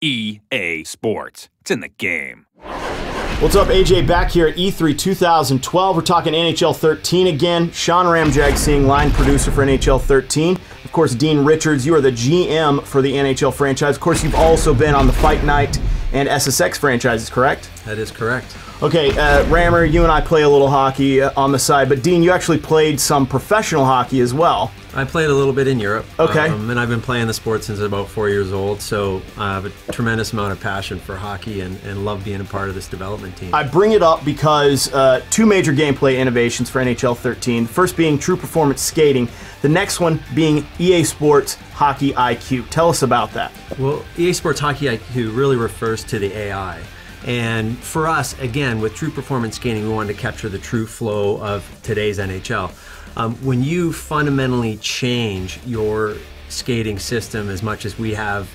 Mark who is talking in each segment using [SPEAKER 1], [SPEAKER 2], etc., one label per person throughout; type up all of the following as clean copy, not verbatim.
[SPEAKER 1] EA Sports. It's in the game.
[SPEAKER 2] What's up, AJ? Back here at E3 2012. We're talking NHL 13 again. Sean Ramjagsian, line producer for NHL 13. Of course, Dean Richards, you are the GM for the NHL franchise. Of course, you've also been on the Fight Night and SSX franchises, correct?
[SPEAKER 3] That is correct.
[SPEAKER 2] Okay, Rammer, you and I play a little hockey on the side, but Dean, you actually played some professional hockey as well.
[SPEAKER 3] I played a little bit in Europe.
[SPEAKER 2] Okay.
[SPEAKER 3] And I've been playing the sport since about 4 years old, so I have a tremendous amount of passion for hockey and love being a part of this development team.
[SPEAKER 2] I bring it up because two major gameplay innovations for NHL 13. The first being True Performance Skating, the next one being EA Sports Hockey IQ. Tell us about that.
[SPEAKER 3] Well, EA Sports Hockey IQ really refers to the AI. And for us, again, with True Performance Skating, we wanted to capture the true flow of today's NHL. When you fundamentally change your skating system as much as we have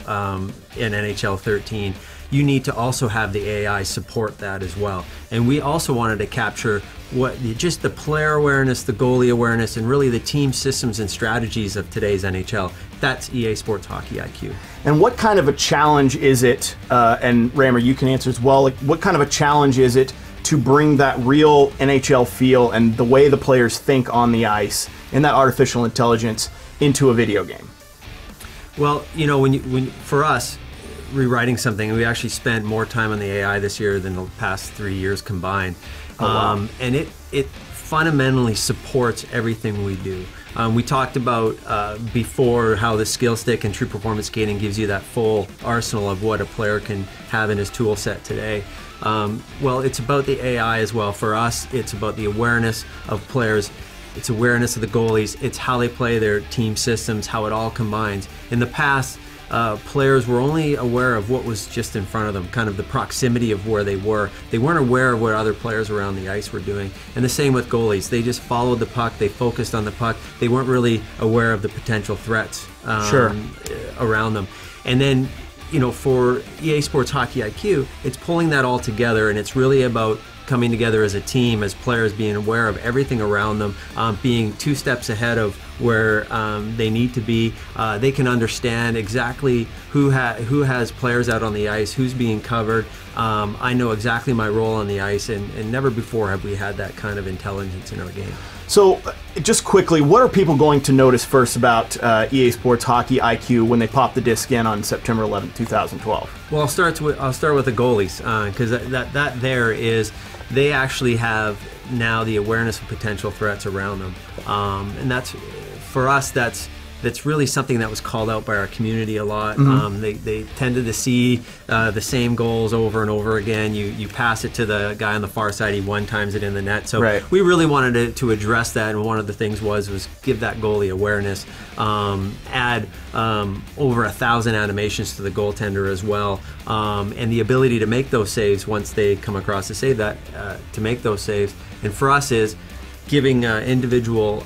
[SPEAKER 3] in NHL 13, you need to also have the AI support that as well. And we also wanted to capture just the player awareness, the goalie awareness, and really the team systems and strategies of today's NHL. That's EA Sports Hockey IQ.
[SPEAKER 2] And what kind of a challenge is it, and Rammer, you can answer as well, like, what kind of a challenge is it to bring that real NHL feel and the way the players think on the ice and that artificial intelligence into a video game?
[SPEAKER 3] Well, you know, for us, rewriting something, we actually spent more time on the AI this year than the past 3 years combined.
[SPEAKER 2] Oh, wow.
[SPEAKER 3] And it fundamentally supports everything we do. We talked about before how the skill stick and True Performance Skating gives you that full arsenal of what a player can have in his tool set today. Well, it's about the AI as well. For us, it's about the awareness of players. It's awareness of the goalies. It's how they play their team systems, how it all combines. In the past, players were only aware of what was just in front of them, kind of the proximity of where they were. They weren't aware of what other players around the ice were doing. And the same with goalies. They just followed the puck. They focused on the puck. They weren't really aware of the potential threats around them. And then, you know, for EA Sports Hockey IQ, it's pulling that all together, and it's really about coming together as a team, as players being aware of everything around them, being 2 steps ahead of where they need to be. They can understand exactly who has players out on the ice, who's being covered. I know exactly my role on the ice, and never before have we had that kind of intelligence in our game.
[SPEAKER 2] So, just quickly, what are people going to notice first about EA Sports Hockey IQ when they pop the disc in on September 11th, 2012?
[SPEAKER 3] Well, I'll start with the goalies, because that there is, they actually have now the awareness of potential threats around them, and that's, for us, that's really something that was called out by our community a lot. They tended to see the same goals over and over again. You pass it to the guy on the far side, he one-times it in the net. So we really wanted to address that, and one of the things was give that goalie awareness, add over 1,000 animations to the goaltender as well, and the ability to make those saves once they come across to save that, to make those saves. And for us is giving individual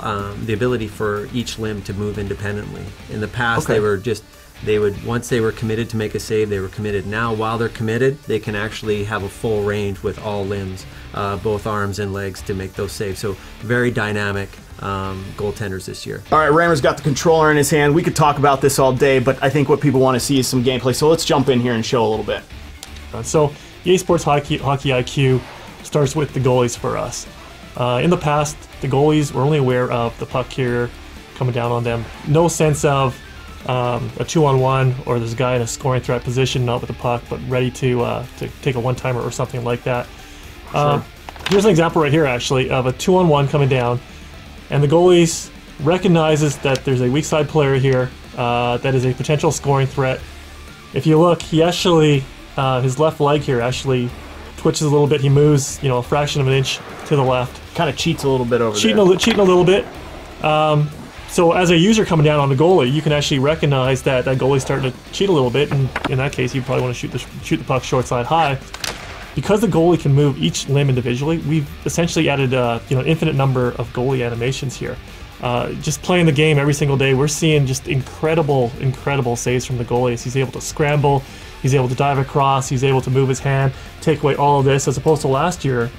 [SPEAKER 3] the ability for each limb to move independently. In the past, they would once they were committed to make a save, they were committed. Now, while they're committed, they can actually have a full range with all limbs, both arms and legs, to make those saves. So very dynamic goaltenders this year. All
[SPEAKER 2] right, Rammer's got the controller in his hand. We could talk about this all day, but I think what people want to see is some gameplay. So let's jump in here and show a little bit.
[SPEAKER 4] So EA Sports Hockey IQ starts with the goalies for us. In the past, the goalies were only aware of the puck carrier coming down on them. No sense of a 2-on-1, or there's a guy in a scoring threat position, not with the puck, but ready to take a one-timer or something like that. Here's an example right here, actually, of a 2-on-1 coming down, and the goalies recognizes that there's a weak side player here that is a potential scoring threat. If you look, he actually, his left leg here actually twitches a little bit. He moves, you know, a fraction of an inch to the left.
[SPEAKER 2] Kind of cheats a little bit over there.
[SPEAKER 4] Cheating a little bit. So as a user coming down on the goalie, you can actually recognize that that goalie's starting to cheat a little bit, and in that case, you probably want to shoot the puck short side high. Because the goalie can move each limb individually, we've essentially added you know, an infinite number of goalie animations here. Just playing the game every single day, we're seeing just incredible saves from the goalies. He's able to scramble, he's able to dive across, he's able to move his hand, take away all of this, as opposed to last year.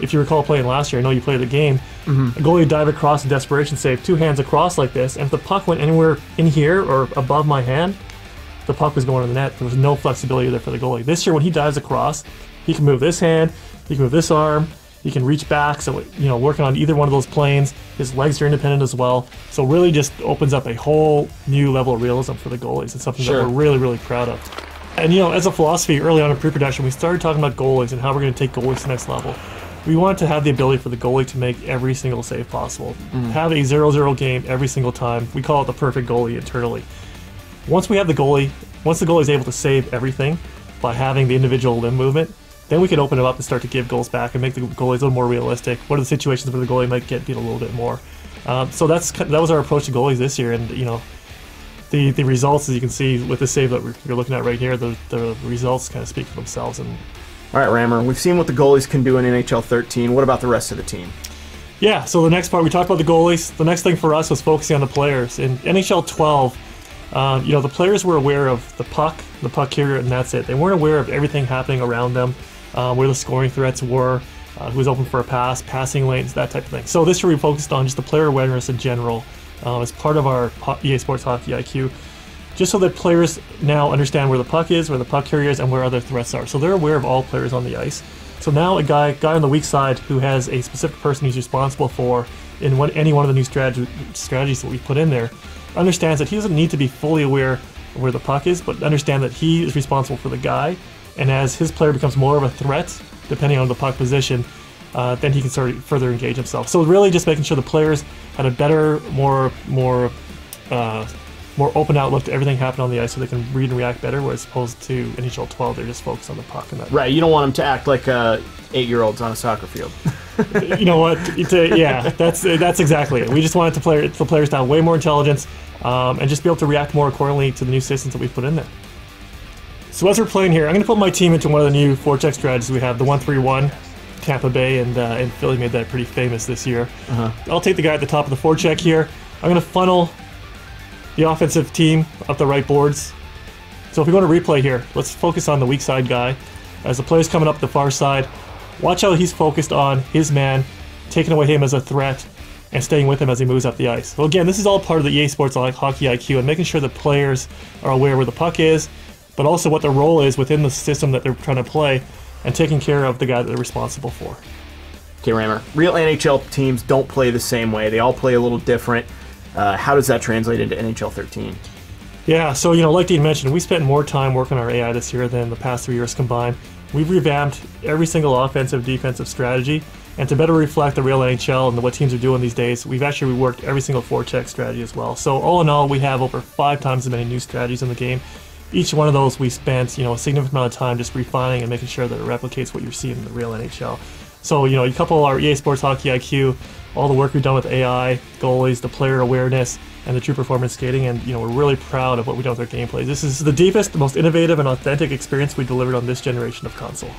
[SPEAKER 4] If you recall playing last year, I know you played the game, a goalie would dive across a desperation save, 2 hands across like this, and if the puck went anywhere in here or above my hand, the puck was going in the net, there was no flexibility there for the goalie. This year, when he dives across, he can move this hand, he can move this arm, he can reach back, so working on either one of those planes. His legs are independent as well. So really just opens up a whole new level of realism for the goalies. It's something that we're really, really proud of. And as a philosophy, early on in pre-production, we started talking about goalies and how we're going to take goalies to the next level. We wanted to have the ability for the goalie to make every single save possible. Have a 0-0 game every single time. We call it the perfect goalie internally. Once the goalie is able to save everything by having the individual limb movement, then we can open it up and start to give goals back and make the goalies a little more realistic. What are the situations where the goalie might get beat a little bit more? So that was our approach to goalies this year, and the results, as you can see with the save that you're looking at right here, the results kind of speak for themselves. And
[SPEAKER 2] all right, Rammer, we've seen what the goalies can do in NHL 13. What about the rest of the team?
[SPEAKER 4] Yeah, so the next part, we talked about the goalies. The next thing for us was focusing on the players. In NHL 12, the players were aware of the puck carrier, and that's it. They weren't aware of everything happening around them, where the scoring threats were, who was open for a pass, passing lanes, that type of thing. So this year we focused on just the player awareness in general as part of our EA Sports Hockey IQ, just so that players now understand where the puck is, where the puck carrier is, and where other threats are. So they're aware of all players on the ice. So now a guy on the weak side who has a specific person he's responsible for in any one of the new strategies that we put in there understands that he doesn't need to be fully aware of where the puck is, but understand that he is responsible for the guy, and as his player becomes more of a threat, depending on the puck position, then he can start to further engage himself. So really just making sure the players had a better, more open outlook to everything happening on the ice, so they can read and react better, whereas opposed to NHL 12, they're just focused on the puck. And that.
[SPEAKER 2] Right, you don't want them to act like 8-year-olds on a soccer field.
[SPEAKER 4] You know what? Yeah, that's exactly it. We just wanted the players to have way more intelligence and just be able to react more accordingly to the new systems that we've put in there. So as we're playing here, I'm going to put my team into one of the new forecheck strategies we have, the 1-3-1. Tampa Bay and Philly made that pretty famous this year. I'll take the guy at the top of the forecheck here. I'm going to funnel the offensive team up the right boards. So if we go to replay here, let's focus on the weak side guy. As the player's coming up the far side, watch how he's focused on his man, taking away him as a threat, and staying with him as he moves up the ice. So again, this is all part of the EA Sports Hockey IQ and making sure the players are aware where the puck is, but also what their role is within the system that they're trying to play, and taking care of the guy that they're responsible for.
[SPEAKER 2] Okay, Rammer, real NHL teams don't play the same way. They all play a little different. How does that translate into NHL 13?
[SPEAKER 4] Yeah, so like Dean mentioned, we spent more time working on our AI this year than the past 3 years combined. We've revamped every single offensive, defensive strategy, and to better reflect the real NHL and what teams are doing these days, we've actually reworked every single forecheck strategy as well. So all in all, we have over 5 times as many new strategies in the game. Each one of those we spent, a significant amount of time just refining and making sure that it replicates what you're seeing in the real NHL. So, you couple our EA Sports Hockey IQ, all the work we've done with AI, goalies, the player awareness, and the true performance skating, and we're really proud of what we've done with our gameplay. This is the deepest, the most innovative, and authentic experience we delivered on this generation of console.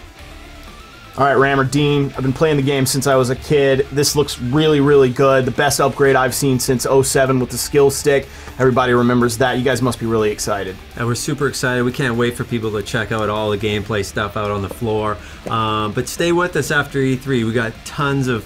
[SPEAKER 2] All right, Rammer, Dean, I've been playing the game since I was a kid. This looks really, really good. The best upgrade I've seen since 07 with the skill stick. Everybody remembers that. You guys must be really excited.
[SPEAKER 3] We're super excited. We can't wait for people to check out all the gameplay stuff out on the floor. But stay with us after E3. We got tons of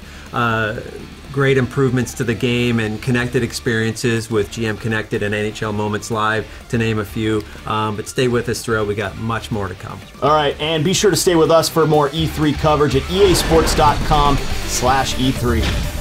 [SPEAKER 3] great improvements to the game and connected experiences with GM Connected and NHL Moments Live, to name a few. But stay with us throughout. We got much more to come.
[SPEAKER 2] All right, and be sure to stay with us for more E3 coverage at easports.com/E3.